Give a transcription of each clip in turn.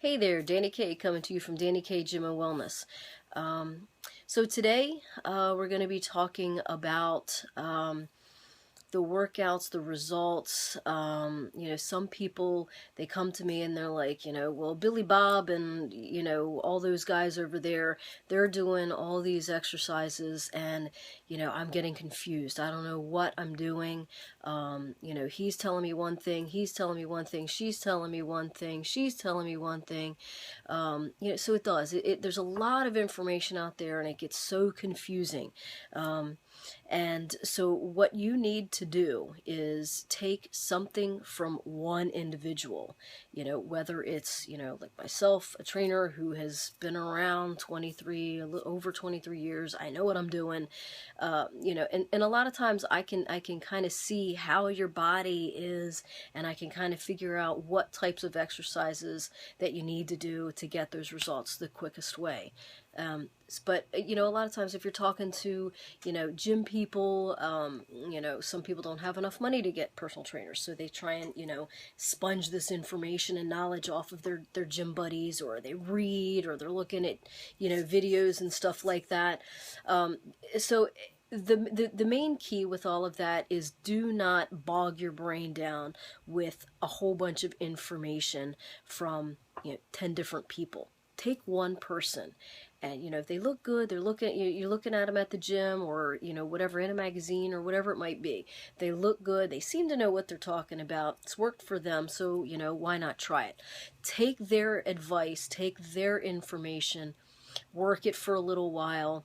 Hey there, Danny K coming to you from Danny K Gym and Wellness. So today we're going to be talking about the workouts, the results. Some people, they come to me and they're like, well, Billy Bob and, all those guys over there, they're doing all these exercises and, I'm getting confused. I don't know what I'm doing. He's telling me one thing, he's telling me one thing, she's telling me one thing, she's telling me one thing. So it does. There's a lot of information out there and it gets so confusing. And so what you need to do is take something from one individual, whether it's, like myself, a trainer who has been around over 23 years. I know what I'm doing, and a lot of times I can kind of see how your body is, and I can kind of figure out what types of exercises that you need to do to get those results the quickest way. But a lot of times if you're talking to, gym people, some people don't have enough money to get personal trainers, so they try and, sponge this information and knowledge off of their gym buddies, or they read, or they're looking at, videos and stuff like that. So the main key with all of that is do not bog your brain down with a whole bunch of information from 10 different people. Take one person, and if they look good, you're looking at them at the gym, or whatever, in a magazine or whatever it might be. They look good, they seem to know what they're talking about, it's worked for them, so why not try it? Take their advice, take their information, work it for a little while,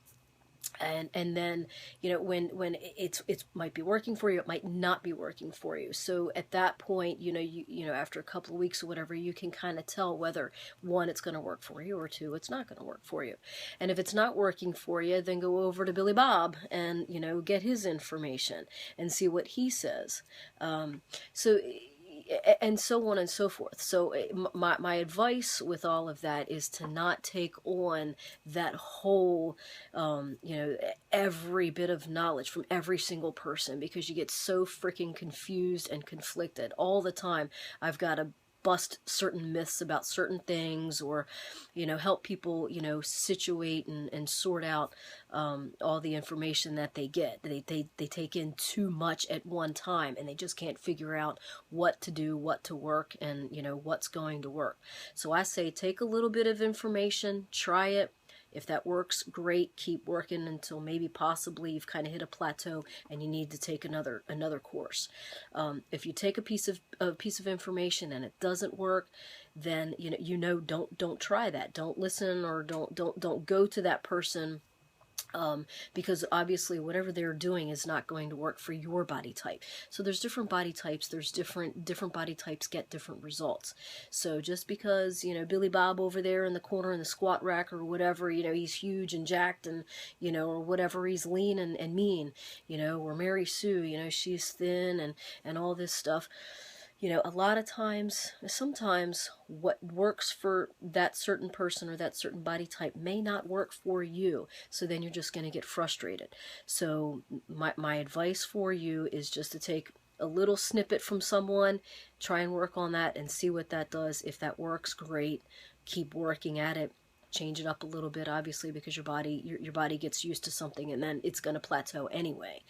and then when it's might be working for you, it might not be working for you. So at that point, after a couple of weeks or whatever, you can kind of tell whether, one, it's going to work for you, or two, it's not going to work for you. And if it's not working for you, then go over to Billy Bob and get his information and see what he says. And so on and so forth. So my advice with all of that is to not take on that whole, every bit of knowledge from every single person, because you get so freaking confused and conflicted all the time. I've got to bust certain myths about certain things, or help people situate and sort out all the information that they get. They take in too much at one time, and they just can't figure out what to do, what to work, and what's going to work. So I say take a little bit of information, try it. If that works, great, keep working until maybe possibly you've kind of hit a plateau and you need to take another course. If you take a piece of information and it doesn't work, then don't try that. Don't listen, or don't go to that person. Because obviously whatever they're doing is not going to work for your body type. So there's different body types, there's different body types get different results. So just because, Billy Bob over there in the corner in the squat rack or whatever, he's huge and jacked, and, or whatever, he's lean and mean, or Mary Sue, she's thin and all this stuff. A lot of times, sometimes what works for that certain person or that certain body type may not work for you. So then you're just going to get frustrated. So my advice for you is just to take a little snippet from someone, try and work on that and see what that does. If that works, great. Keep working at it. Change it up a little bit, obviously, because your body gets used to something, and then it's going to plateau anyway.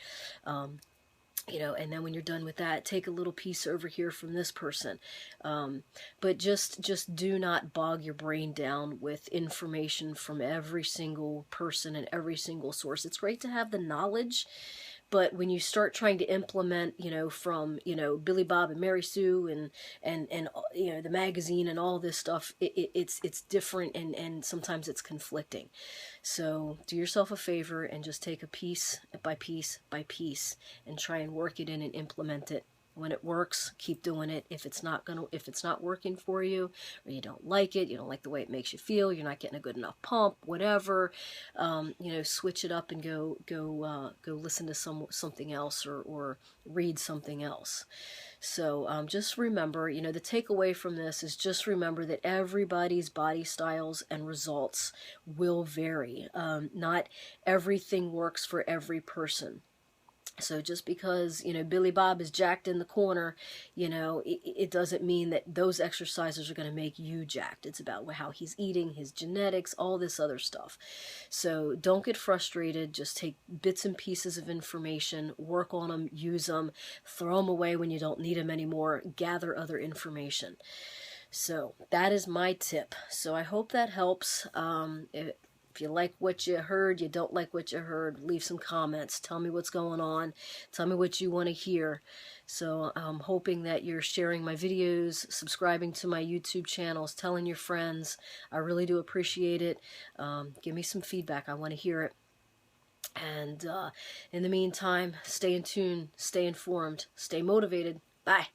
And then when you're done with that, take a little piece over here from this person. But just do not bog your brain down with information from every single person and every single source. It's great to have the knowledge, but when you start trying to implement, from, Billy Bob and Mary Sue and the magazine and all this stuff, it's different, and sometimes it's conflicting. So do yourself a favor and just take a piece by piece by piece and try and work it in and implement it. When it works, keep doing it. If it's not working for you, or you don't like it, you don't like the way it makes you feel, you're not getting a good enough pump, whatever, switch it up and go listen to something else, or read something else. So just remember, the takeaway from this is just remember that everybody's body styles and results will vary. Not everything works for every person. So just because, Billy Bob is jacked in the corner, it doesn't mean that those exercises are going to make you jacked. It's about how he's eating, his genetics, all this other stuff. So don't get frustrated. Just take bits and pieces of information, work on them, use them, throw them away when you don't need them anymore, gather other information. So that is my tip. So I hope that helps. If you like what you heard, you don't like what you heard, leave some comments. Tell me what's going on. Tell me what you want to hear. So I'm hoping that you're sharing my videos, subscribing to my YouTube channels, telling your friends. I really do appreciate it. Give me some feedback. I want to hear it. And in the meantime, stay in tune, stay informed, stay motivated. Bye.